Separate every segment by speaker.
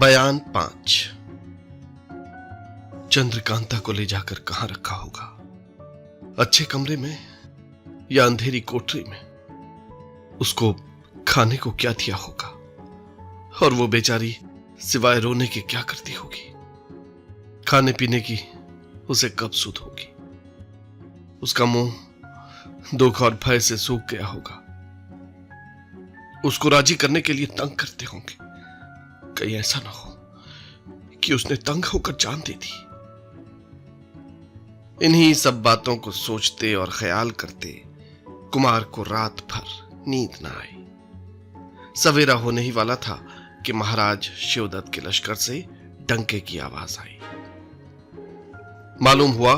Speaker 1: बयान 5। चंद्रकांता को ले जाकर कहां रखा होगा? अच्छे कमरे में या अंधेरी कोठरी में? उसको खाने को क्या दिया होगा? और वो बेचारी सिवाय रोने के क्या करती होगी? खाने पीने की उसे कब सुध होगी? उसका मुंह दुख और भय से सूख गया होगा। उसको राजी करने के लिए तंग करते होंगे। कहीं ऐसा ना हो कि उसने तंग होकर जान दे दी। इन्हीं सब बातों को सोचते और ख्याल करते कुमार को रात भर नींद न आई। सवेरा होने ही वाला था कि महाराज शिवदत्त के लश्कर से डंके की आवाज आई। मालूम हुआ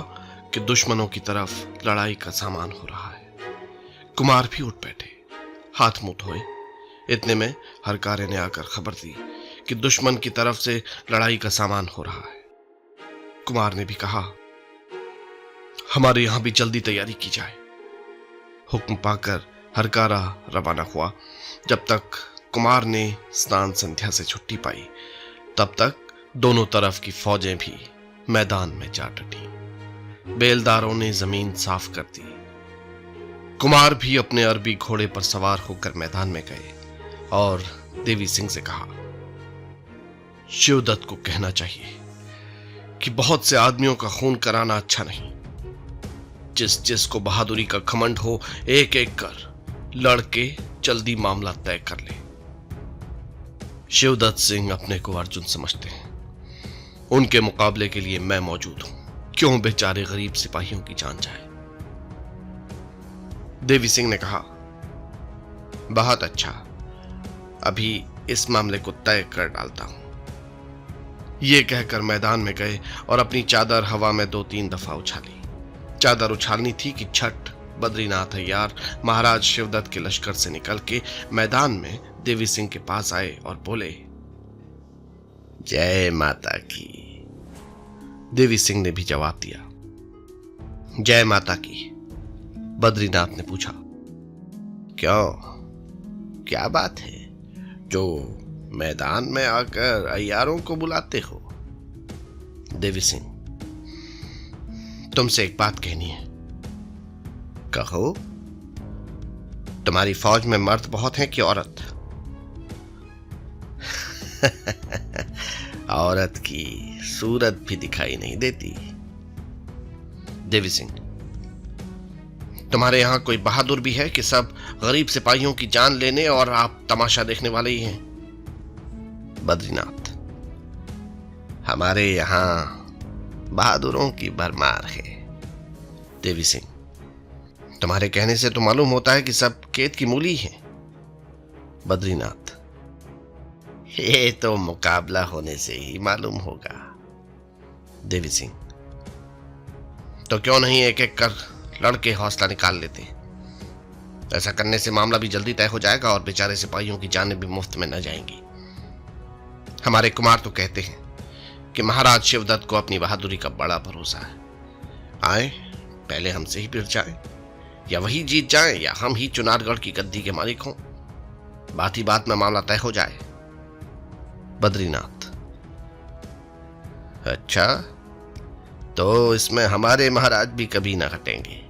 Speaker 1: कि दुश्मनों की तरफ लड़ाई का सामान हो रहा है। कुमार भी उठ बैठे, हाथ मुंह धोए। इतने में हरकारे ने आकर खबर दी कि दुश्मन की तरफ से लड़ाई का सामान हो रहा है। कुमार ने भी कहा, हमारे यहां भी जल्दी तैयारी की जाए। हुक्म पाकर हरकारा रवाना हुआ। जब तक कुमार ने स्नान संध्या से छुट्टी पाई, तब तक दोनों तरफ की फौजें भी मैदान में जा डटी। बेलदारों ने जमीन साफ कर दी। कुमार भी अपने अरबी घोड़े पर सवार होकर मैदान में गए और देवी सिंह से कहा, शिवदत्त को कहना चाहिए कि बहुत से आदमियों का खून कराना अच्छा नहीं। जिस जिस को बहादुरी का घमंड हो, एक एक कर लड़के जल्दी मामला तय कर ले। शिवदत्त सिंह अपने को अर्जुन समझते हैं। उनके मुकाबले के लिए मैं मौजूद हूं। क्यों बेचारे गरीब सिपाहियों की जान जाए? देवी सिंह ने कहा, बहुत अच्छा, अभी इस मामले को तय कर डालता हूं। ये कहकर मैदान में गए और अपनी चादर हवा में 2-3 दफा उछाली। चादर उछालनी थी कि छठ बद्रीनाथ अय्यार महाराज शिवदत्त के लश्कर से निकल के मैदान में देवी सिंह के पास आए और बोले, जय माता की। देवी सिंह ने भी जवाब दिया, जय माता की। बद्रीनाथ ने पूछा, क्यों, क्या बात है जो मैदान में आकर अय्यारों को बुलाते हो? देवी सिंह, तुमसे एक बात कहनी है। कहो। तुम्हारी फौज में मर्द बहुत हैं कि औरत? औरत की सूरत भी दिखाई नहीं देती। देवी सिंह, तुम्हारे यहां कोई बहादुर भी है कि सब गरीब सिपाहियों की जान लेने और आप तमाशा देखने वाले ही हैं? बद्रीनाथ, हमारे यहां बहादुरों की भरमार है। देवी सिंह, तुम्हारे कहने से तो मालूम होता है कि सब खेत की मूली हैं। बद्रीनाथ, ये तो मुकाबला होने से ही मालूम होगा। देवी सिंह, तो क्यों नहीं एक एक कर लड़के हौसला निकाल लेते? ऐसा करने से मामला भी जल्दी तय हो जाएगा और बेचारे सिपाहियों की जानें भी मुफ्त में न जाएंगी। हमारे कुमार तो कहते हैं कि महाराज शिवदत्त को अपनी बहादुरी का बड़ा भरोसा है। आए, पहले हमसे ही भिड़ जाए, या वही जीत जाए या हम ही चुनारगढ़ की गद्दी के मालिक हों। बात ही बात में मामला तय हो जाए। बद्रीनाथ, अच्छा, तो इसमें हमारे महाराज भी कभी न हटेंगे।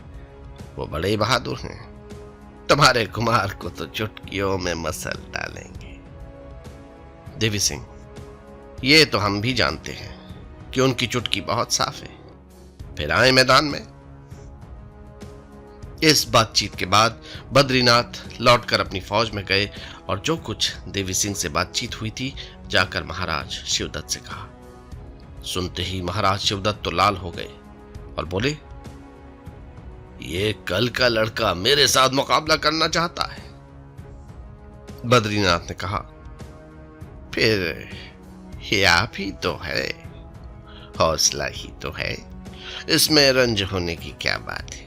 Speaker 1: वो बड़े बहादुर हैं। तुम्हारे कुमार को तो चुटकियों में मसल डालेंगे। देवी सिंह, ये तो हम भी जानते हैं कि उनकी चुटकी बहुत साफ है। फिर आए मैदान में। इस बातचीत के बाद बद्रीनाथ लौटकर अपनी फौज में गए और जो कुछ देवी सिंह से बातचीत हुई थी जाकर महाराज शिवदत्त से कहा। सुनते ही महाराज शिवदत्त तो लाल हो गए और बोले, ये कल का लड़का मेरे साथ मुकाबला करना चाहता है। बद्रीनाथ ने कहा, फिर ये आप ही तो है, हौसला ही तो है, इसमें रंज होने की क्या बात है?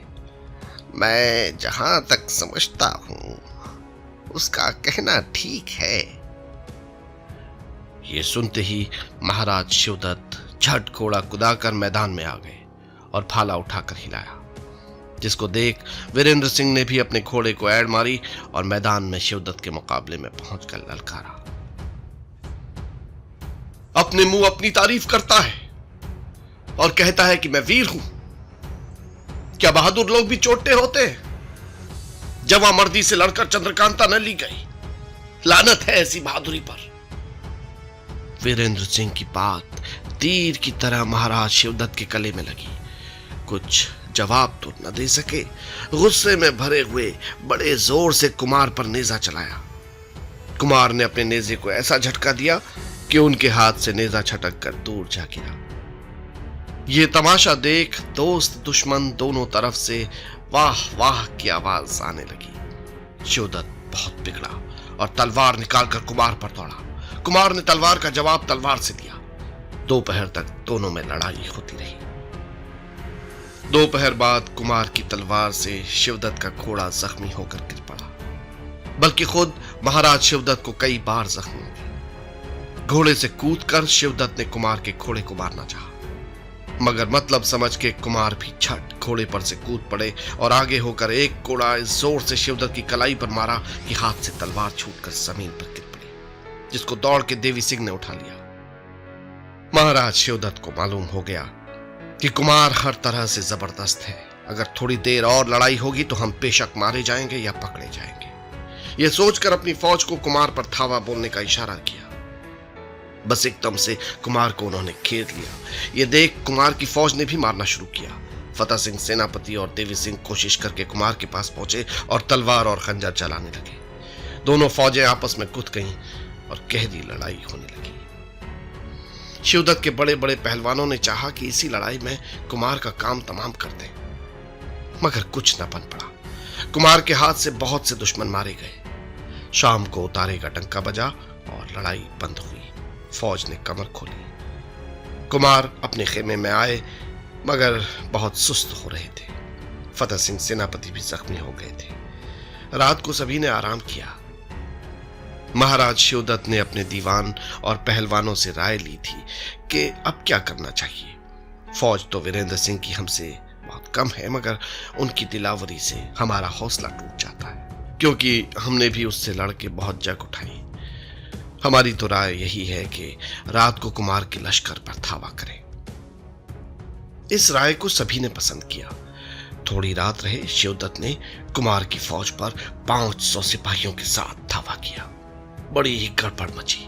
Speaker 1: मैं जहां तक समझता हूं उसका कहना ठीक है। ये सुनते ही महाराज शिवदत्त झट घोड़ा कुदाकर मैदान में आ गए और भाला उठाकर हिलाया, जिसको देख वीरेंद्र सिंह ने भी अपने घोड़े को ऐड़ मारी और मैदान में शिवदत्त के मुकाबले में पहुंचकर ललकारा। अपने मुंह अपनी तारीफ करता है और कहता है कि मैं वीर हूं। क्या बहादुर लोग भी चोटे होते हैं? जवां मर्दी से लड़कर चंद्रकांता न ली गई। लानत है ऐसी बहादुरी पर। वीरेंद्र सिंह की बात तीर की तरह महाराज शिवदत्त के गले में लगी। कुछ जवाब तो न दे सके। गुस्से में भरे हुए बड़े जोर से कुमार पर नेजा चलाया। कुमार ने अपने नेजे को ऐसा झटका दिया कि उनके हाथ से नेजा छटक कर दूर जा गिरा। यह तमाशा देख दोस्त दुश्मन दोनों तरफ से वाह वाह की आवाज आने लगी। शिवदत्त बहुत बिगड़ा और तलवार निकालकर कुमार पर दौड़ा। कुमार ने तलवार का जवाब तलवार से दिया। दोपहर तक दोनों में लड़ाई होती रही। दोपहर बाद कुमार की तलवार से शिवदत्त का घोड़ा जख्मी होकर गिर पड़ा, बल्कि खुद महाराज शिवदत्त को कई बार जख्मी हुए। घोड़े से कूदकर शिवदत्त ने कुमार के घोड़े को मारना चाहा, मगर मतलब समझ के कुमार भी झट घोड़े पर से कूद पड़े और आगे होकर एक कोड़ा इस जोर से शिवदत्त की कलाई पर मारा कि हाथ से तलवार छूटकर जमीन पर गिर पड़ी, जिसको दौड़ के देवी सिंह ने उठा लिया। महाराज शिवदत्त को मालूम हो गया कि कुमार हर तरह से जबरदस्त है। अगर थोड़ी देर और लड़ाई होगी तो हम बेशक मारे जाएंगे या पकड़े जाएंगे। यह सोचकर अपनी फौज को कुमार पर धावा बोलने का इशारा किया। बस एकदम से कुमार को उन्होंने घेर लिया। यह देख कुमार की फौज ने भी मारना शुरू किया। फतेह सिंह सेनापति और देवी सिंह कोशिश करके कुमार के पास पहुंचे और तलवार और खंजर चलाने लगे। दोनों फौजें आपस में कुद गईं और गहरी लड़ाई होने लगी। शिवदत्त के बड़े बड़े पहलवानों ने चाहा कि इसी लड़ाई में कुमार का काम तमाम कर दें, मगर कुछ न बन पड़ा। कुमार के हाथ से बहुत से दुश्मन मारे गए। शाम को उतारे का डंका बजा और लड़ाई बंद हुई। फौज ने कमर खोली। कुमार अपने खेमे में आए, मगर बहुत सुस्त हो रहे थे। फतेह सिंह सेनापति भी जख्मी हो गए थे। रात को सभी ने आराम किया। महाराज शिवदत्त ने अपने दीवान और पहलवानों से राय ली थी कि अब क्या करना चाहिए। फौज तो वीरेंद्र सिंह की हमसे बहुत कम है, मगर उनकी दिलावरी से हमारा हौसला टूट जाता है, क्योंकि हमने भी उससे लड़के बहुत जंग उठाई। हमारी तो राय यही है कि रात को कुमार के लश्कर पर धावा करें। इस राय को सभी ने पसंद किया। थोड़ी रात रहे शिवदत्त ने कुमार की फौज पर 500 सिपाहियों के साथ धावा किया। बड़ी ही गड़बड़ मची।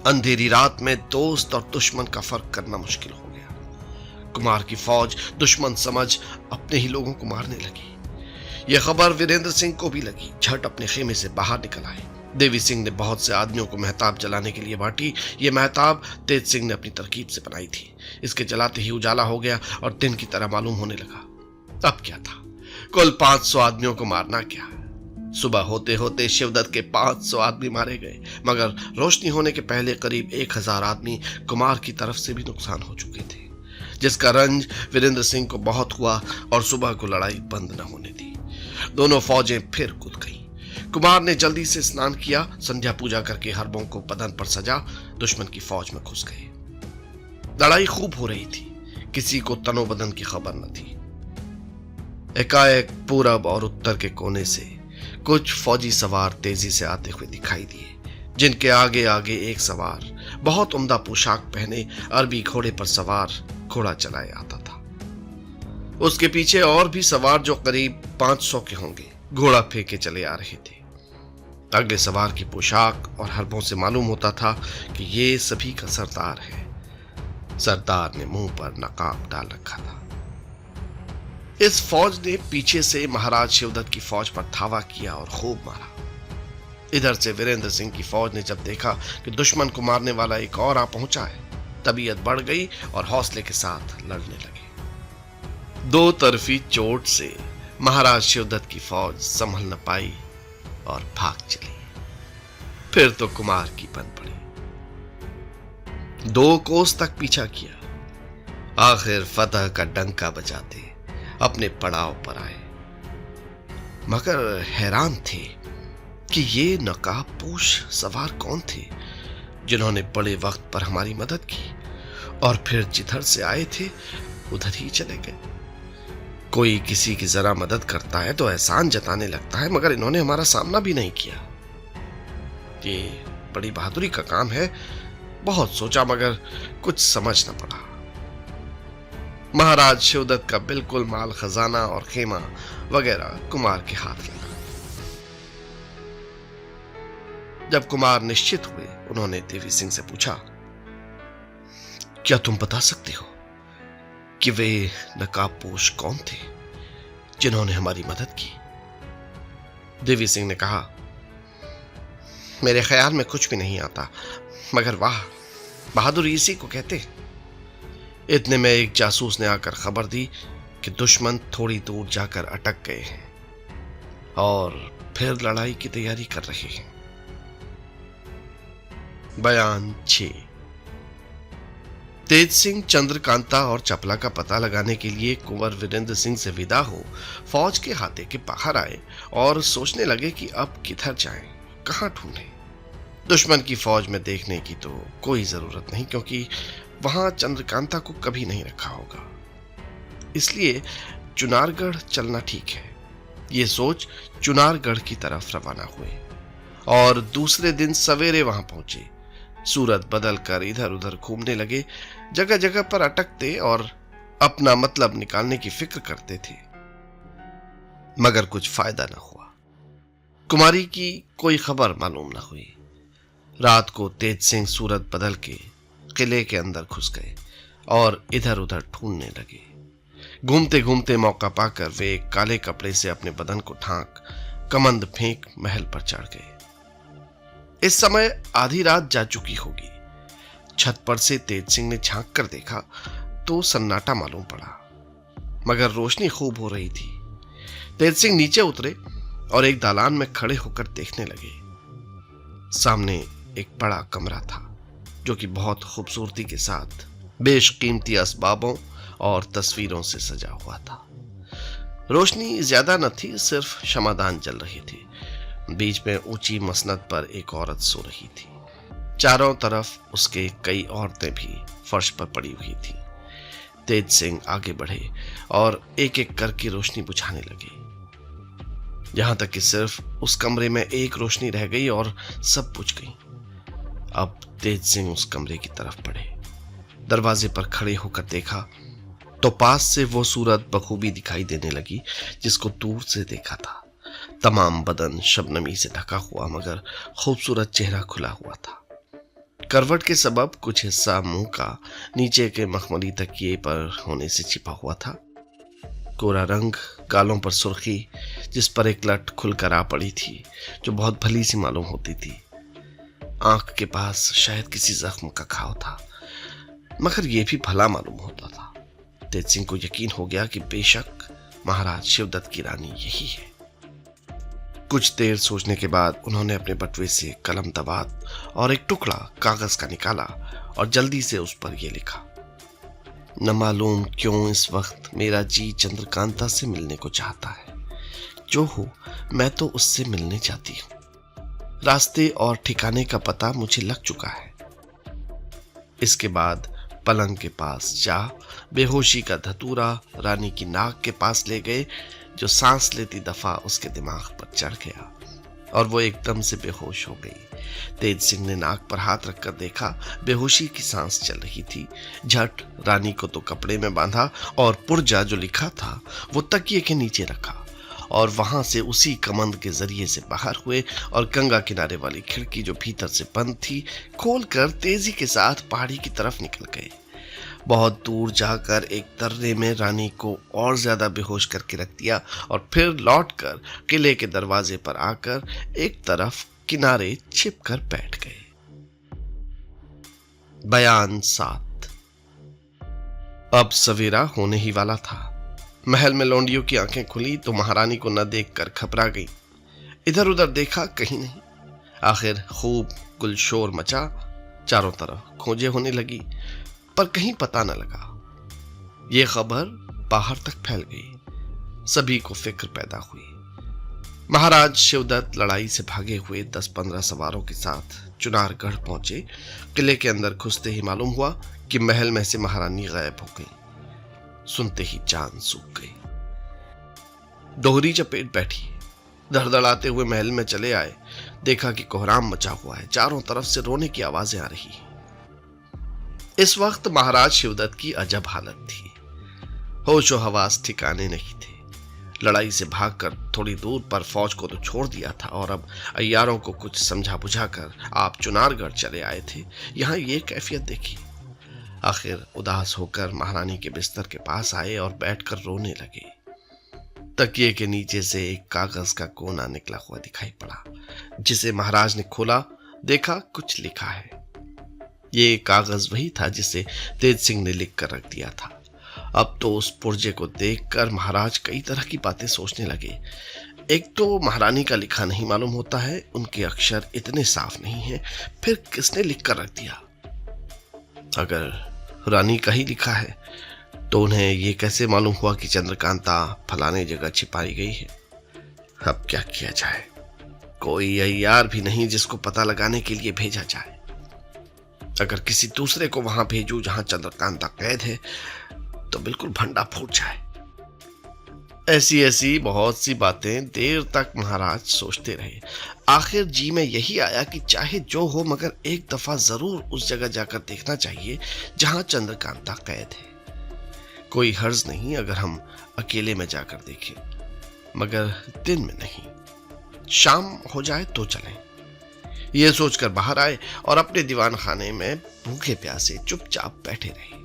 Speaker 1: अंधेरी रात में दोस्त और दुश्मन का फर्क करना मुश्किल हो गया। कुमार की फौज दुश्मन समझ अपने ही लोगों को मारने लगी। यह खबर वीरेंद्र सिंह को भी लगी। झट अपने खेमे से बाहर निकल आए। देवी सिंह ने बहुत से आदमियों को मेहताब जलाने के लिए बांटी। ये मेहताब तेज सिंह ने अपनी तरकीब से बनाई थी। इसके जलाते ही उजाला हो गया और दिन की तरह मालूम होने लगा। अब क्या था, कुल 500 आदमियों को मारना क्या। सुबह होते होते शिवदत्त के 500 आदमी मारे गए, मगर रोशनी होने के पहले करीब 1000 आदमी कुमार की तरफ से भी नुकसान हो चुके थे, जिसका रंज वीरेंद्र सिंह को बहुत हुआ और सुबह को लड़ाई बंद न होने दी। दोनों फौजें फिर कूद गईं। कुमार ने जल्दी से स्नान किया, संध्या पूजा करके हरबों को बदन पर सजा दुश्मन की फौज में घुस गए। लड़ाई खूब हो रही थी। किसी को तनो बदन की खबर न थी। एकाएक पूरब और उत्तर के कोने से कुछ फौजी सवार तेजी से आते हुए दिखाई दिए, जिनके आगे आगे एक सवार बहुत उम्दा पोशाक पहने अरबी घोड़े पर सवार घोड़ा चलाए आता था। उसके पीछे और भी सवार जो करीब 500 के होंगे घोड़ा फेंके चले आ रहे थे। अगले सवार की पोशाक और हरबों से मालूम होता था कि ये सभी का सरदार है। सरदार ने मुंह पर नकाब डाल रखा था। इस फौज ने पीछे से महाराज शिवदत्त की फौज पर धावा किया और खूब मारा। इधर से वीरेंद्र सिंह की फौज ने जब देखा कि दुश्मन को मारने वाला एक और आ पहुंचा है, तबीयत बढ़ गई और हौसले के साथ लड़ने लगे। दो तरफी चोट से महाराज शिवदत्त की फौज संभल न पाई और भाग चली। फिर तो कुमार की बन पड़ी। 2 कोस तक पीछा किया। आखिर फतह का डंका बजाते अपने पड़ाव पर आए, मगर हैरान थे कि ये नकाबपोश सवार कौन थे जिन्होंने बड़े वक्त पर हमारी मदद की और फिर जिधर से आए थे उधर ही चले गए। कोई किसी की जरा मदद करता है तो एहसान जताने लगता है, मगर इन्होंने हमारा सामना भी नहीं किया। ये बड़ी बहादुरी का काम है, बहुत सोचा मगर कुछ समझ न पड़ा। महाराज शिवदत्त का बिल्कुल माल खजाना और खेमा वगैरह कुमार के हाथ लगा। जब कुमार निश्चित हुए, उन्होंने देवी सिंह से पूछा, क्या तुम बता सकते हो कि वे नकाबपोश कौन थे जिन्होंने हमारी मदद की? देवी सिंह ने कहा, मेरे ख्याल में कुछ भी नहीं आता, मगर वाह, बहादुर इसी को कहते। इतने में एक जासूस ने आकर खबर दी कि दुश्मन थोड़ी दूर जाकर अटक गए हैं और फिर लड़ाई की तैयारी कर रहे हैं। बयान 6। तेज सिंह, चंद्रकांता और चपला का पता लगाने के लिए कुंवर वीरेंद्र सिंह से विदा हो फौज के हाथे के बाहर आए और सोचने लगे कि अब किधर जाएं, कहां ढूंढें। दुश्मन की फौज में देखने की तो कोई जरूरत नहीं, क्योंकि वहां चंद्रकांता को कभी नहीं रखा होगा। इसलिए चुनारगढ़ चलना ठीक है। ये सोच चुनारगढ़ की तरफ रवाना हुए और दूसरे दिन सवेरे वहां पहुंचे। सूरत बदल कर इधर उधर घूमने लगे, जगह जगह पर अटकते और अपना मतलब निकालने की फिक्र करते थे, मगर कुछ फायदा न हुआ। कुमारी की कोई खबर मालूम न हुई। रात को तेज सिंह सूरत बदल के किले के अंदर घुस गए और इधर उधर ढूंढने लगे। घूमते घूमते मौका पाकर वे एक काले कपड़े से अपने बदन को ढांक कमंद फेंक महल पर चढ़ गए। इस समय आधी रात जा चुकी होगी। छत पर से तेज सिंह ने झांक कर देखा तो सन्नाटा मालूम पड़ा, मगर रोशनी खूब हो रही थी। तेज सिंह नीचे उतरे और एक दालान में खड़े होकर देखने लगे। सामने एक बड़ा कमरा था जो कि बहुत खूबसूरती के साथ बेशकीमती असबाबों और तस्वीरों से सजा हुआ था। रोशनी ज्यादा न थी, सिर्फ शमादान जल रही थी। बीच में ऊंची मसनद पर एक औरत सो रही थी। चारों तरफ उसके कई औरतें भी फर्श पर पड़ी हुई थी। तेज सिंह आगे बढ़े और एक एक करके रोशनी बुझाने लगे, यहां तक कि सिर्फ उस कमरे में एक रोशनी रह गई और सब बुझ गई। अब तेज सिंह उस कमरे की तरफ बढ़े। दरवाजे पर खड़े होकर देखा तो पास से वो सूरत बखूबी दिखाई देने लगी जिसको दूर से देखा था। तमाम बदन शबनमी से ढका हुआ, मगर खूबसूरत चेहरा खुला हुआ था। करवट के सबब कुछ हिस्सा मुंह का नीचे के मखमली तकिए पर होने से छिपा हुआ था। कोरा रंग, गालों पर सुर्खी, जिस पर एक लट खुलकर आ पड़ी थी जो बहुत भली सी मालूम होती थी। आंख के पास शायद किसी जख्म का घाव था, मगर यह भी भला मालूम होता था। तेज सिंह को यकीन हो गया कि बेशक महाराज शिवदत्त की रानी यही है। कुछ देर सोचने के बाद उन्होंने अपने बटुए से कलम दबात और एक टुकड़ा कागज का निकाला और जल्दी से उस पर यह लिखा, न मालूम क्यों इस वक्त मेरा जी चंद्रकांता से मिलने को चाहता है। जो हो, मैं तो उससे मिलने चाहती हूँ। रास्ते और ठिकाने का पता मुझे लग चुका है। इसके बाद पलंग के पास जा बेहोशी का धतूरा रानी की नाक के पास ले गए, जो सांस लेती दफा उसके दिमाग पर चढ़ गया और वो एकदम से बेहोश हो गई। तेज सिंह ने नाक पर हाथ रखकर देखा, बेहोशी की सांस चल रही थी। झट रानी को तो कपड़े में बांधा और पुर्जा जो लिखा था वो तकिए के नीचे रखा और वहां से उसी कमंद के जरिए से बाहर हुए और गंगा किनारे वाली खिड़की जो भीतर से बंद थी खोलकर तेजी के साथ पहाड़ी की तरफ निकल गए। बहुत दूर जाकर एक तर्रे में रानी को और ज्यादा बेहोश करके रख दिया और फिर लौटकर किले के दरवाजे पर आकर एक तरफ किनारे छिपकर बैठ गए। बयान 7। अब सवेरा होने ही वाला था। महल में लौंडियों की आंखें खुली तो महारानी को न देखकर घबरा गई। इधर उधर देखा, कहीं नहीं। आखिर खूब गुलशोर मचा, चारों तरफ खोजें होने लगी, पर कहीं पता न लगा। ये खबर बाहर तक फैल गई। सभी को फिक्र पैदा हुई। महाराज शिवदत्त लड़ाई से भागे हुए 10-15 सवारों के साथ चुनारगढ़ पहुंचे। किले के अंदर घुसते ही मालूम हुआ कि महल में से महारानी गायब हो गई। सुनते ही जान सूख गई। दोहरी चपेट बैठी। धड़धड़ाते हुए महल में चले आए। देखा कि कोहराम मचा हुआ है। चारों तरफ से रोने की आवाजें आ रही हैं। इस वक्त महाराज शिवदत्त की अजब हालत थी। होशो हवास ठिकाने नहीं थे। लड़ाई से भागकर थोड़ी दूर पर फौज को तो छोड़ दिया था और अब अय्यारों को कुछ समझा बुझाकर आप चुनारगढ़ चले आए थे। यहाँ ये कैफियत देखी। आखिर उदास होकर महारानी के बिस्तर के पास आए और बैठकर रोने लगे। तकिए के नीचे से एक कागज का कोना निकला हुआ दिखाई पड़ा, जिसे महाराज ने खोला। देखा कुछ लिखा है। ये कागज वही था जिसे तेज सिंह ने लिख कर रख दिया था। अब तो उस पुर्जे को देखकर महाराज कई तरह की बातें सोचने लगे। एक तो महारानी का लिखा नहीं मालूम होता है, उनके अक्षर इतने साफ नहीं हैं, फिर किसने लिख कर रख दिया? अगर रानी का ही लिखा है तो उन्हें ये कैसे मालूम हुआ कि चंद्रकांता फलाने जगह छिपाई गई है? अब क्या किया जाए? कोई अय्यार भी नहीं जिसको पता लगाने के लिए भेजा जाए। अगर किसी दूसरे को वहां भेजूं जहां चंद्रकांता कैद है तो बिल्कुल भंडा फूट जाए। ऐसी ऐसी बहुत सी बातें देर तक महाराज सोचते रहे। आखिर जी में यही आया कि चाहे जो हो मगर एक दफा जरूर उस जगह जाकर देखना चाहिए जहां चंद्रकांता कैद है। कोई हर्ज नहीं अगर हम अकेले में जाकर देखें, मगर दिन में नहीं, शाम हो जाए तो चलें। यह सोचकर बाहर आए और अपने दीवान खाने में भूखे प्यासे चुपचाप बैठे रहे।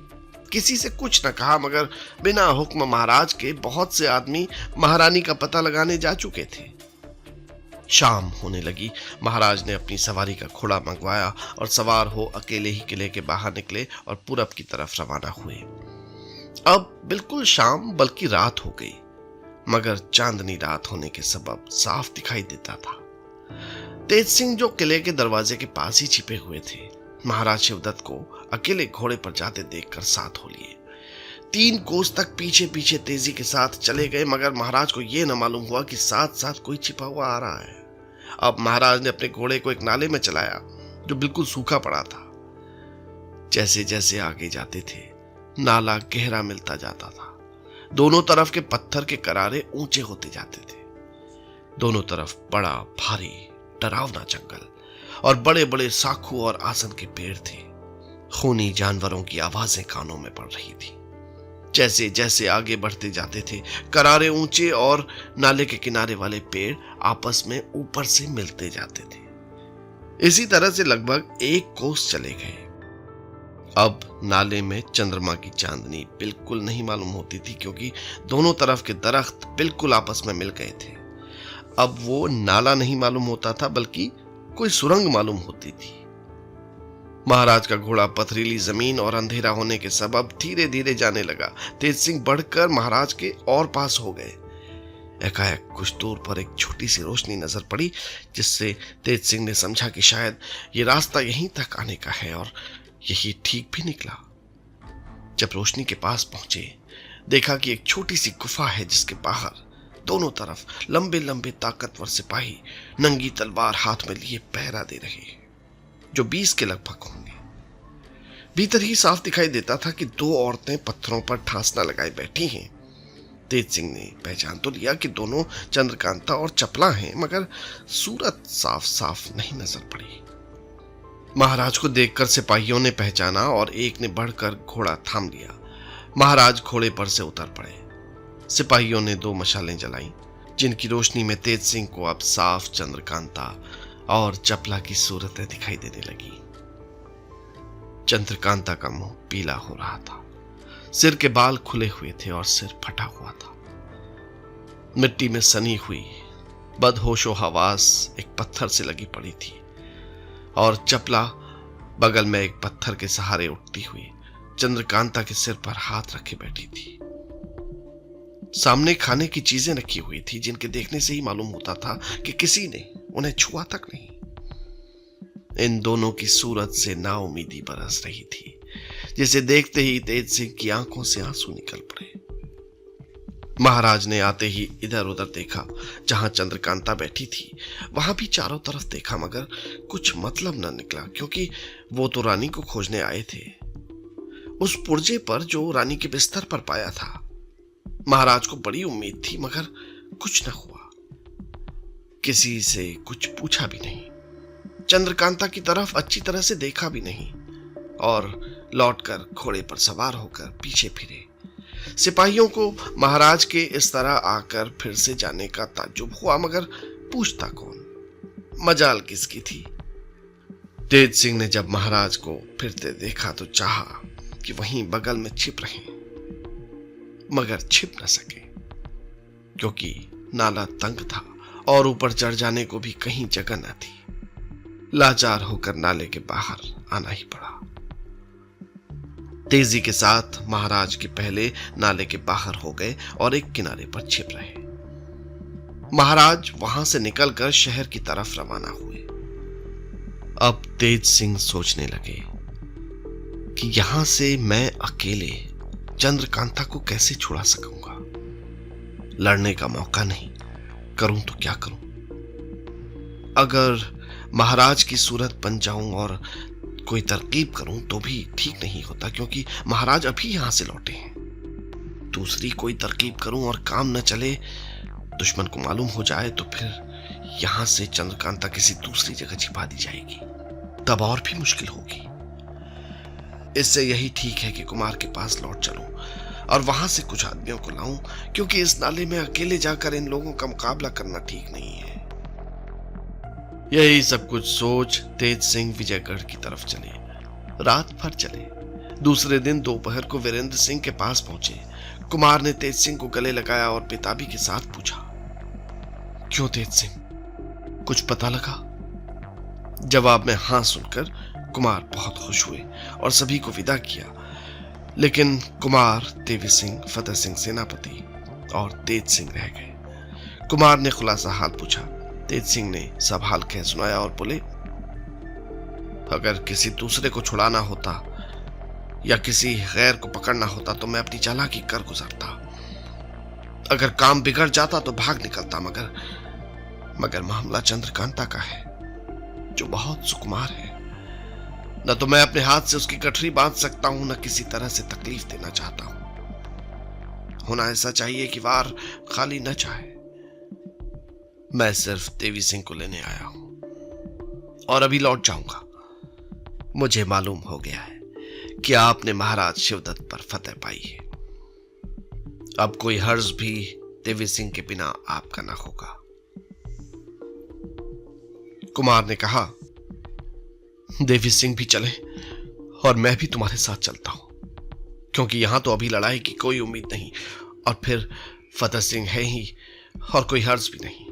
Speaker 1: किसी से कुछ न कहा, मगर बिना हुक्म महाराज के बहुत से आदमी महारानी का पता लगाने जा चुके थे। शाम होने लगी। महाराज ने अपनी सवारी का घोड़ा मंगवाया और सवार हो अकेले ही किले के बाहर निकले और पूरब की तरफ रवाना हुए। अब बिल्कुल शाम बल्कि रात हो गई, मगर चांदनी रात होने के सबब साफ दिखाई देता था। तेज सिंह जो किले के दरवाजे के पास ही छिपे हुए थे, महाराज शिवदत्त को अकेले घोड़े पर जाते देखकर साथ हो लिए। 3 कोस तक पीछे पीछे तेजी के साथ चले गए, मगर महाराज को यह न मालूम हुआ कि साथ साथ कोई छिपा हुआ आ रहा है। अब महाराज ने अपने घोड़े को एक नाले में चलाया जो बिल्कुल सूखा पड़ा था। जैसे जैसे आगे जाते थे नाला गहरा मिलता जाता था। दोनों तरफ के पत्थर के करारे ऊंचे होते जाते थे। दोनों तरफ बड़ा भारी डरावना जंगल और बड़े बड़े साखू और आसन के पेड़ थे। खूनी जानवरों की आवाजें कानों में पड़ रही थी। जैसे जैसे आगे बढ़ते जाते थे करारे ऊंचे और नाले के किनारे वाले पेड़ आपस में ऊपर से मिलते जाते थे। इसी तरह से लगभग 1 कोस चले गए। अब नाले में चंद्रमा की चांदनी बिल्कुल नहीं मालूम होती थी, क्योंकि दोनों तरफ के दरख्त बिल्कुल आपस में मिल गए थे। अब वो नाला नहीं मालूम होता था बल्कि कोई सुरंग मालूम होती थी। महाराज का घोड़ा पथरीली जमीन और अंधेरा होने के सबब धीरे धीरे जाने लगा। तेज सिंह बढ़कर महाराज के और पास हो गए। एकाएक कुछ दूर पर एक छोटी सी रोशनी नजर पड़ी, जिससे तेज सिंह ने समझा कि शायद ये रास्ता यहीं तक आने का है, और यही ठीक भी निकला। जब रोशनी के पास पहुंचे देखा कि एक छोटी सी गुफा है, जिसके बाहर दोनों तरफ लंबे लंबे ताकतवर सिपाही नंगी तलवार हाथ में लिए पहरा दे रहे हैं, जो 20 के लगभग होंगे। भीतर ही साफ दिखाई देता था कि 2 औरतें पत्थरों पर ठासना लगाए बैठी हैं। तेज सिंह ने पहचान तो लिया कि दोनों चंद्रकांता और चपला हैं, मगर सूरत साफ साफ नहीं नजर पड़ी। महाराज को देखकर सिपाहियों ने पहचाना और एक ने बढ़कर घोड़ा थाम लिया। महाराज घोड़े पर से उतर पड़े। सिपाहियों ने 2 मशालें जलाई, जिनकी रोशनी में तेज सिंह को अब साफ चंद्रकांता और चपला की सूरतें दिखाई देने लगी। चंद्रकांता का मुंह पीला हो रहा था, सिर के बाल खुले हुए थे और सिर फटा हुआ था। मिट्टी में सनी हुई बदहोशो हवास एक पत्थर से लगी पड़ी थी, और चपला बगल में एक पत्थर के सहारे उठती हुई चंद्रकांता के सिर पर हाथ रखे बैठी थी। सामने खाने की चीजें रखी हुई थी, जिनके देखने से ही मालूम होता था कि किसी ने उन्हें छुआ तक नहीं। इन दोनों की सूरत से नाउमीदी बरस रही थी, जिसे देखते ही तेज सिंह की आंखों से आंसू निकल पड़े। महाराज ने आते ही इधर उधर देखा। जहां चंद्रकांता बैठी थी वहां भी चारों तरफ देखा, मगर कुछ मतलब न निकला, क्योंकि वो तो रानी को खोजने आए थे। उस पुर्जे पर जो रानी के बिस्तर पर पाया था, महाराज को बड़ी उम्मीद थी, मगर कुछ न हुआ। किसी से कुछ पूछा भी नहीं, चंद्रकांता की तरफ अच्छी तरह से देखा भी नहीं, और लौटकर घोड़े पर सवार होकर पीछे फिरे। सिपाहियों को महाराज के इस तरह आकर फिर से जाने का ताज्जुब हुआ, मगर पूछता कौन, मजाल किसकी थी। तेज सिंह ने जब महाराज को फिरते देखा तो चाहा कि वहीं बगल में छिप रहे, मगर छिप न सके क्योंकि नाला तंग था और ऊपर चढ़ जाने को भी कहीं जगह न थी। लाचार होकर नाले के बाहर आना ही पड़ा। तेजी के साथ महाराज के पहले नाले के बाहर हो गए और एक किनारे पर छिप रहे। महाराज वहां से निकलकर शहर की तरफ रवाना हुए। अब तेज सिंह सोचने लगे कि यहां से मैं अकेले चंद्रकांता को कैसे छुड़ा सकूंगा। लड़ने का मौका नहीं, करूं तो क्या करूं। अगर महाराज की सूरत बन जाऊं और कोई तरकीब करूं तो भी ठीक नहीं होता, क्योंकि महाराज अभी यहां से लौटे हैं। दूसरी कोई तरकीब करूं और काम न चले, दुश्मन को मालूम हो जाए तो फिर यहां से चंद्रकांता किसी दूसरी जगह छिपा दी जाएगी, तब और भी मुश्किल होगी। इससे यही ठीक है कि कुमार के पास लौट चलूं और वहां से कुछ आदमियों को लाऊं, क्योंकि इस नाले में अकेले जाकर इन लोगों का मुकाबला करना ठीक नहीं है। यही सब कुछ सोच तेज सिंह विजयगढ़ की तरफ चले। रात भर चले। दूसरे दिन दोपहर को वीरेंद्र सिंह के पास पहुंचे। कुमार ने तेज सिंह को गले लगाया और बेताबी के साथ पूछा, क्यों तेज सिंह, कुछ पता लगा? जवाब में हां सुनकर कुमार बहुत खुश हुए और सभी को विदा किया। लेकिन कुमार, देवी सिंह, फतेह सिंह सेनापति और तेज सिंह रह गए। कुमार ने खुलासा हाल पूछा। तेज सिंह ने सब हाल कह सुनाया और बोले, अगर किसी दूसरे को छुड़ाना होता या किसी गैर को पकड़ना होता तो मैं अपनी चालाकी कर गुजरता। अगर काम बिगड़ जाता तो भाग निकलता, मगर मामला चंद्रकांता का है जो बहुत सुकुमार है। न तो मैं अपने हाथ से उसकी गठरी बांध सकता हूं, न किसी तरह से तकलीफ देना चाहता हूं। होना ऐसा चाहिए कि वार खाली न जाए। मैं सिर्फ देवी सिंह को लेने आया हूं और अभी लौट जाऊंगा। मुझे मालूम हो गया है कि आपने महाराज शिवदत्त पर फतेह पाई है। अब कोई हर्ज भी देवी सिंह के बिना आपका ना होगा। कुमार ने कहा, देवी सिंह भी चले और मैं भी तुम्हारे साथ चलता हूं, क्योंकि यहां तो अभी लड़ाई की कोई उम्मीद नहीं और फिर फतेह सिंह है ही और कोई हर्ज भी नहीं।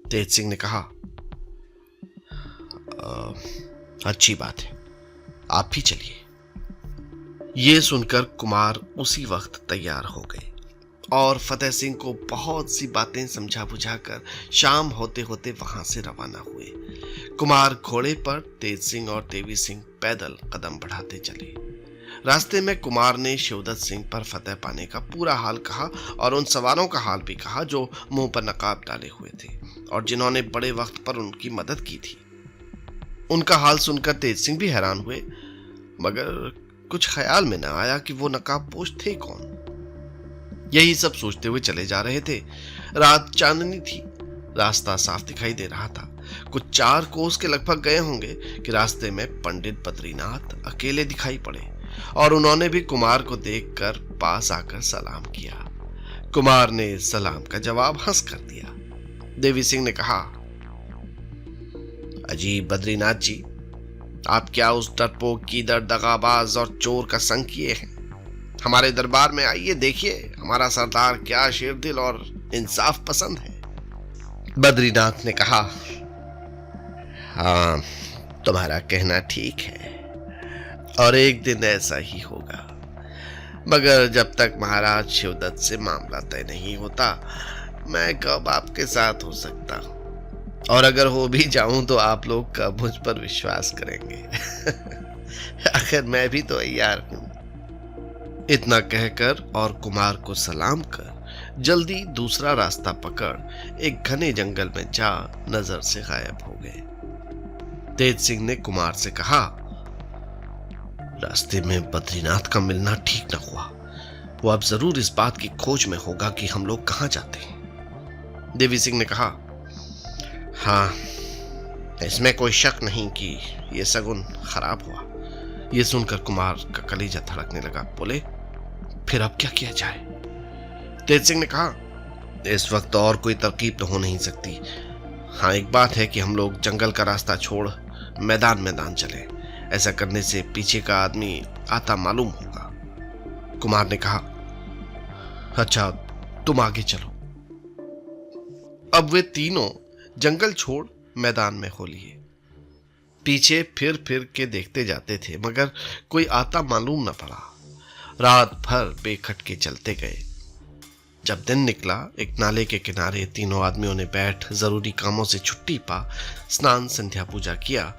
Speaker 1: तेज सिंह ने कहा, अच्छी बात है, आप भी चलिए। ये सुनकर कुमार उसी वक्त तैयार हो गए और फतेह सिंह को बहुत सी बातें समझा बुझाकर शाम होते होते वहां से रवाना हुए। कुमार घोड़े पर, तेज सिंह और देवी सिंह पैदल कदम बढ़ाते चले। रास्ते में कुमार ने शिवदत्त सिंह पर फतेह पाने का पूरा हाल कहा और उन सवारों का हाल भी कहा जो मुंह पर नकाब डाले हुए थे और जिन्होंने बड़े वक्त पर उनकी मदद की थी। उनका हाल सुनकर तेज सिंह भी हैरान हुए, मगर कुछ ख्याल में न आया कि वो नकाबपोश थे कौन। यही सब सोचते हुए चले जा रहे थे। रात चांदनी थी, रास्ता साफ दिखाई दे रहा था। कुछ 4 कोस के लगभग गए होंगे कि रास्ते में पंडित बद्रीनाथ अकेले दिखाई पड़े और उन्होंने भी कुमार को देखकर पास आकर सलाम किया। कुमार ने सलाम का जवाब हंस कर दिया। देवी सिंह ने कहा, अजी बद्रीनाथ जी, आप क्या उस डरपोक की दगाबाज और चोर का संग किए हैं? हमारे दरबार में आइए, देखिए हमारा सरदार क्या शेरदिल और इंसाफ पसंद है। बद्रीनाथ ने कहा, हाँ, तुम्हारा कहना ठीक है और एक दिन ऐसा ही होगा, मगर जब तक महाराज शिवदत्त से मामला तय नहीं होता मैं कब आपके साथ हो सकता हूं, और अगर हो भी जाऊं तो आप लोग कब मुझ पर विश्वास करेंगे। आखिर मैं भी तो तैयार हूं। इतना कहकर और कुमार को सलाम कर जल्दी दूसरा रास्ता पकड़ एक घने जंगल में जा नजर से गायब हो गए। तेज सिंह ने कुमार से कहा, रास्ते में बद्रीनाथ का मिलना ठीक न हुआ। वो अब जरूर इस बात की खोज में होगा कि हम लोग कहां जाते हैं। देवी सिंह ने कहा, हाँ, इसमें कोई शक नहीं कि यह शगुन खराब हुआ। ये सुनकर कुमार का कलेजा धड़कने लगा। बोले, फिर अब क्या किया जाए? तेज सिंह ने कहा, इस वक्त और कोई तरकीब तो हो नहीं सकती। हाँ, एक बात है कि हम लोग जंगल का रास्ता छोड़ मैदान मैदान चले। ऐसा करने से पीछे का आदमी आता मालूम होगा। कुमार ने कहा, अच्छा तुम आगे चलो। अब वे तीनों जंगल छोड़ मैदान में हो लिए। पीछे फिर फिर के देखते जाते थे, मगर कोई आता मालूम न पड़ा। रात भर बेखटके चलते गए। जब दिन निकला, एक नाले के किनारे तीनों आदमियों ने बैठ जरूरी कामों से छुट्टी पा स्नान संध्या पूजा किया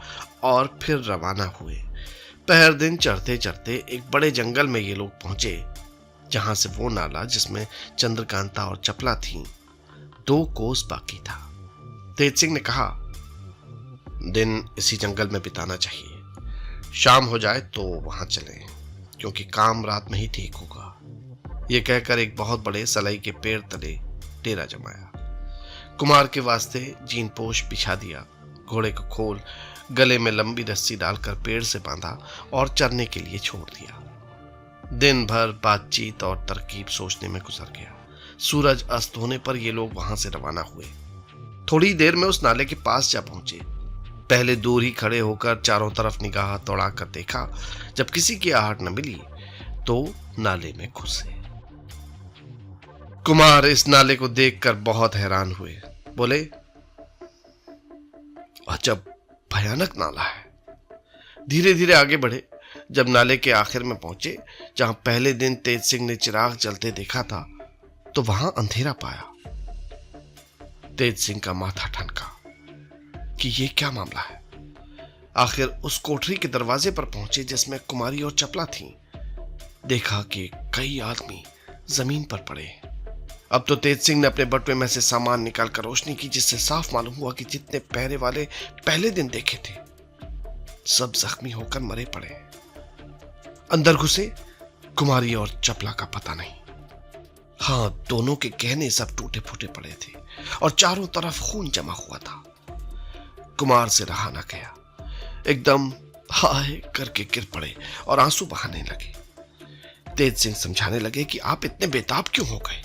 Speaker 1: और फिर रवाना हुए। पहर दिन चढ़ते चढ़ते एक बड़े जंगल में ये लोग पहुंचे, जहां से वो नाला जिसमें चंद्रकांता और चपला थी 2 कोस बाकी था। तेज सिंह ने कहा, दिन इसी जंगल में बिताना चाहिए। शाम हो जाए तो वहां चलें, क्योंकि काम रात में ही ठीक होगा। ये कहकर एक बहुत बड़े सलाई के पेड़ तले डेरा जमाया। कुमार के वास्ते जीन पोश बिछा दिया, घोड़े को खोल गले में लंबी रस्सी डालकर पेड़ से बांधा और चरने के लिए छोड़ दिया। दिन भर बातचीत और तरकीब सोचने में गुजर गया। सूरज अस्त होने पर ये लोग वहां से रवाना हुए। थोड़ी देर में उस नाले के पास जा पहुंचे। पहले दूर ही खड़े होकर चारों तरफ निगाह दौड़ाकर देखा। जब किसी की आहट न मिली तो नाले में घुसे। कुमार इस नाले को देखकर बहुत हैरान हुए। बोले, अजब भयानक नाला है। धीरे धीरे आगे बढ़े। जब नाले के आखिर में पहुंचे, जहां पहले दिन तेज सिंह ने चिराग जलते देखा था, तो वहां अंधेरा पाया। तेज सिंह का माथा ठनका कि ये क्या मामला है। आखिर उस कोठरी के दरवाजे पर पहुंचे जिसमें कुमारी और चपला थी। देखा कि कई आदमी जमीन पर पड़े। अब तो तेज सिंह ने अपने बटुए में से सामान निकालकर रोशनी की, जिससे साफ मालूम हुआ कि जितने पहरे वाले पहले दिन देखे थे सब जख्मी होकर मरे पड़े। अंदर घुसे, कुमारी और चपला का पता नहीं। हाँ, दोनों के गहने सब टूटे फूटे पड़े थे और चारों तरफ खून जमा हुआ था। कुमार से रहा न गया। एकदम हाय करके गिर पड़े और आंसू बहाने लगे। तेज सिंह समझाने लगे कि आप इतने बेताब क्यों हो गए?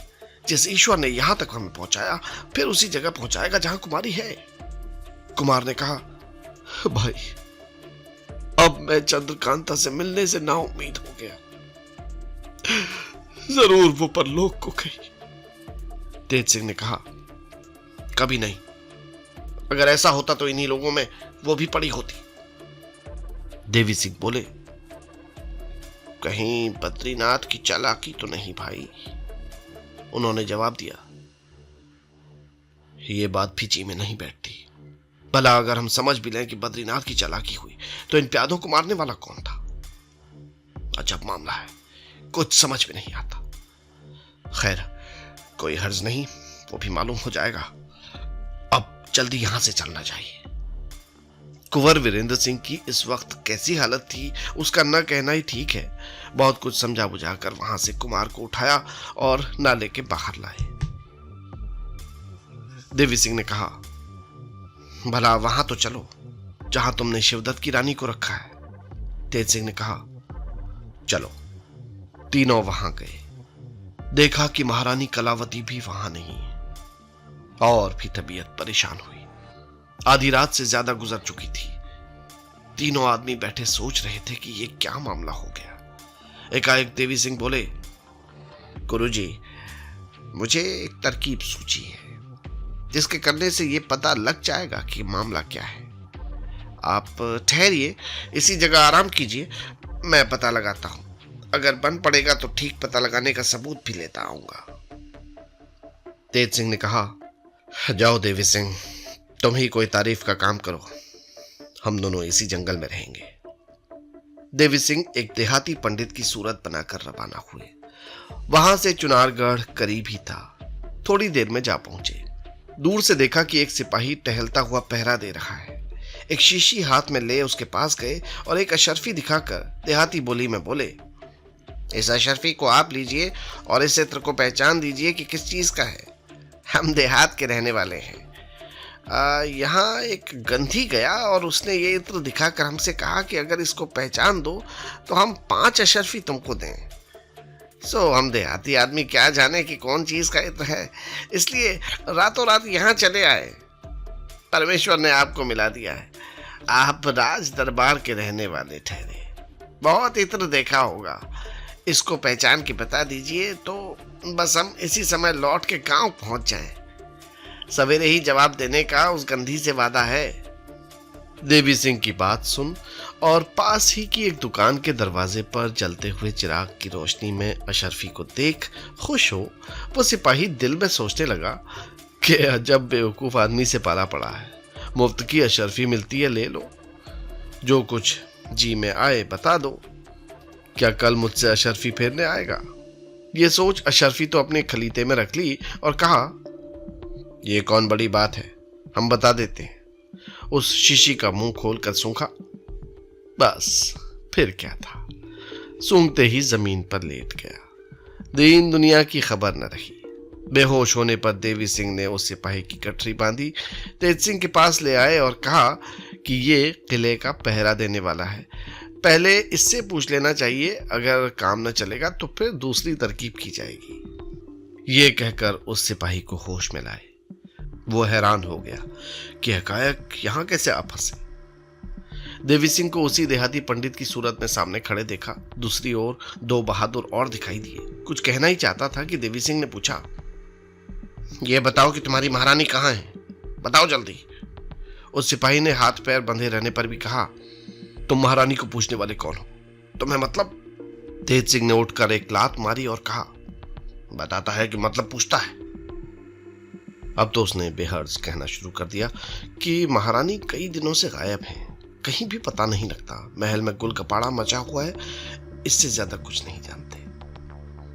Speaker 1: जिस ईश्वर ने यहां तक हमें पहुंचाया, फिर उसी जगह पहुंचाएगा जहां कुमारी है। कुमार ने कहा, भाई अब मैं चंद्रकांता से मिलने से ना उम्मीद हो गया। जरूर वो परलोक को गई। तेज सिंह ने कहा, कभी नहीं। अगर ऐसा होता तो इन्हीं लोगों में वो भी पड़ी होती। देवी सिंह बोले, कहीं बद्रीनाथ की चालाकी तो नहीं भाई? उन्होंने जवाब दिया, ये बात भी जी में नहीं बैठती। भला अगर हम समझ भी लें कि बद्रीनाथ की चालाकी हुई, तो इन प्यादों को मारने वाला कौन था? अजब मामला है, कुछ समझ में नहीं आता। खैर, कोई हर्ज नहीं, वो भी मालूम हो जाएगा। अब जल्दी यहां से चलना चाहिए। कुंवर वीरेंद्र सिंह की इस वक्त कैसी हालत थी उसका न कहना ही ठीक है। बहुत कुछ समझा बुझाकर वहां से कुमार को उठाया और नाले के बाहर लाए। देवी सिंह ने कहा, भला वहां तो चलो जहां तुमने शिवदत्त की रानी को रखा है। तेज सिंह ने कहा, चलो। तीनों वहां गए। देखा कि महारानी कलावती भी वहां नहीं है और भी तबीयत परेशान हुई। आधी रात से ज्यादा गुजर चुकी थी। तीनों आदमी बैठे सोच रहे थे कि ये क्या मामला हो गया। एकाएक देवी सिंह बोले, गुरुजी, मुझे एक तरकीब सूझी है, जिसके करने से ये पता लग जाएगा कि मामला क्या है। आप ठहरिए, इसी जगह आराम कीजिए, मैं पता लगाता हूं। अगर बन पड़ेगा तो ठीक पता लगाने का सबूत भी लेता आऊंगा। तेज सिंह ने कहा, जाओ देवी सिंह, तुम ही कोई तारीफ का काम करो। हम दोनों इसी जंगल में रहेंगे। देवी सिंह एक देहाती पंडित की सूरत बनाकर रवाना हुए। वहां से चुनारगढ़ करीब ही था। थोड़ी देर में जा पहुंचे। दूर से देखा कि एक सिपाही टहलता हुआ पहरा दे रहा है। एक शीशी हाथ में ले उसके पास गए और एक अशर्फी दिखाकर देहाती बोली में बोले, इस अशर्फी को आप लीजिए और इस चित्र को पहचान दीजिए कि किस चीज का है। हम देहात के रहने वाले हैं। यहाँ एक गंधी गया और उसने ये इत्र दिखाकर हमसे कहा कि अगर इसको पहचान दो तो हम 5 अशर्फी तुमको दें। हम देहाती आदमी क्या जाने कि कौन चीज का इत्र है, इसलिए रातों रात यहाँ चले आए। परमेश्वर ने आपको मिला दिया है, आप राज दरबार के रहने वाले ठहरे। बहुत इत्र देखा होगा, इसको पहचान के बता दीजिए तो बस हम इसी समय लौट के गांव पहुंच जाएं। सवेरे ही जवाब देने का उस गंधी से वादा है।
Speaker 2: देवी सिंह की बात सुन और पास ही की एक दुकान के दरवाजे पर जलते हुए चिराग की रोशनी में अशर्फी को देख खुश हो वो सिपाही दिल में सोचने लगा कि अजब बेवकूफ आदमी से पाला पड़ा है। मुफ्त की अशर्फी मिलती है, ले लो, जो कुछ जी में आए बता दो, क्या कल मुझसे अशर्फी फेरने आएगा? ये सोच अशर्फी तो अपने खलीते में रख ली और कहा, ये कौन बड़ी बात है, हम बता देते हैं। उस शीशी का मुंह खोलकर सूंघा, बस फिर क्या था, सूंघते ही जमीन पर लेट गया। दीन दुनिया की खबर न रही। बेहोश होने पर देवी सिंह ने उस सिपाही की गठरी बांधी, तेज सिंह के पास ले आए और कहा कि ये किले का पहरा देने वाला है, पहले इससे पूछ लेना चाहिए, अगर काम न चलेगा तो फिर दूसरी तरकीब की जाएगी। ये कहकर उस सिपाही को होश में लाए। वो हैरान हो गया कि हकायक यहां कैसे आ फंसे। देवी सिंह को उसी देहाती पंडित की सूरत में सामने खड़े देखा। दूसरी ओर 2 बहादुर और दिखाई दिए। कुछ कहना ही चाहता था कि देवी सिंह ने पूछा, ये बताओ कि तुम्हारी महारानी कहाँ है, बताओ जल्दी। उस सिपाही ने हाथ पैर बंधे रहने पर भी कहा, तुम महारानी को पूछने वाले कौन हो, तुम्हें मतलब? तेज सिंह ने उठकर एक लात मारी और कहा, बताता है कि मतलब पूछता है। अब तो उसने बेहर्ज कहना शुरू कर दिया कि महारानी कई दिनों से गायब हैं, कहीं भी पता नहीं लगता, महल में गुल कपाड़ा मचा हुआ है, इससे ज्यादा कुछ नहीं जानते।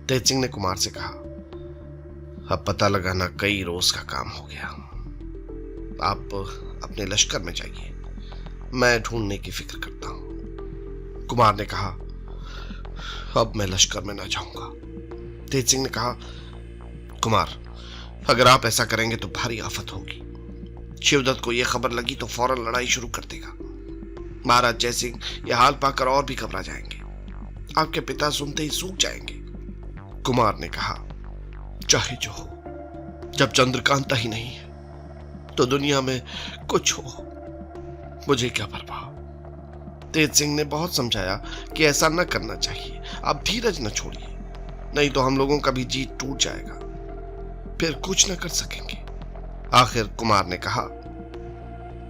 Speaker 2: तेज सिंह ने कुमार से कहा, अब पता लगाना कई रोज का काम हो गया, आप अपने लश्कर में जाइए, मैं ढूंढने की फिक्र करता हूं। कुमार ने कहा, अब मैं लश्कर में ना जाऊंगा। तेज सिंह ने कहा, कुमार, अगर आप ऐसा करेंगे तो भारी आफत होगी। शिवदत्त को यह खबर लगी तो फौरन लड़ाई शुरू कर देगा। महाराज जय सिंह यह हाल पाकर और भी घबरा जाएंगे, आपके पिता सुनते ही सूख जाएंगे। कुमार ने कहा, चाहे जो हो, जब चंद्रकांता ही नहीं है तो दुनिया में कुछ हो, मुझे क्या परवाह। तेज सिंह ने बहुत समझाया कि ऐसा न करना चाहिए, आप धीरज न छोड़िए, नहीं तो हम लोगों का भी जी टूट जाएगा, फिर कुछ न कर सकेंगे। आखिर कुमार ने कहा,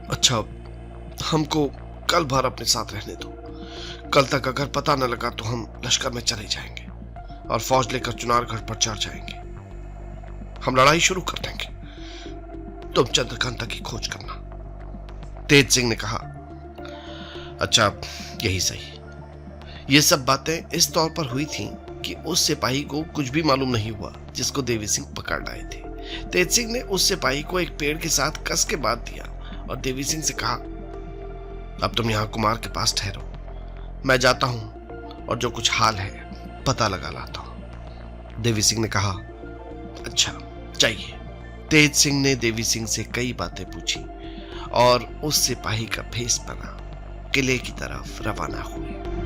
Speaker 2: अच्छा, हमको कल भर अपने साथ रहने दो, कल तक अगर पता न लगा तो हम लश्कर में चले जाएंगे और फौज लेकर चुनारगढ़ पर चढ़ जाएंगे, हम लड़ाई शुरू कर देंगे, तुम चंद्रकांता की खोज करना। तेज सिंह ने कहा, अच्छा, यही सही। ये सब बातें इस तौर पर हुई थीं कि उस सिपाही को कुछ भी मालूम नहीं हुआ जिसको देवी सिंह पकड़ लाए थे। तेज सिंह ने उस सिपाही को एक पेड़ के साथ कस के बांध दिया और देवी सिंह से कहा, अब तुम यहां कुमार के पास ठहरो, मैं जाता हूं और जो कुछ हाल है पता लगा लाता हूं। देवी सिंह ने कहा, अच्छा, चाहिए। तेज सिंह ने देवी सिंह से कई बातें पूछी और उस सिपाही का भेष बना किले की तरफ रवाना हुए।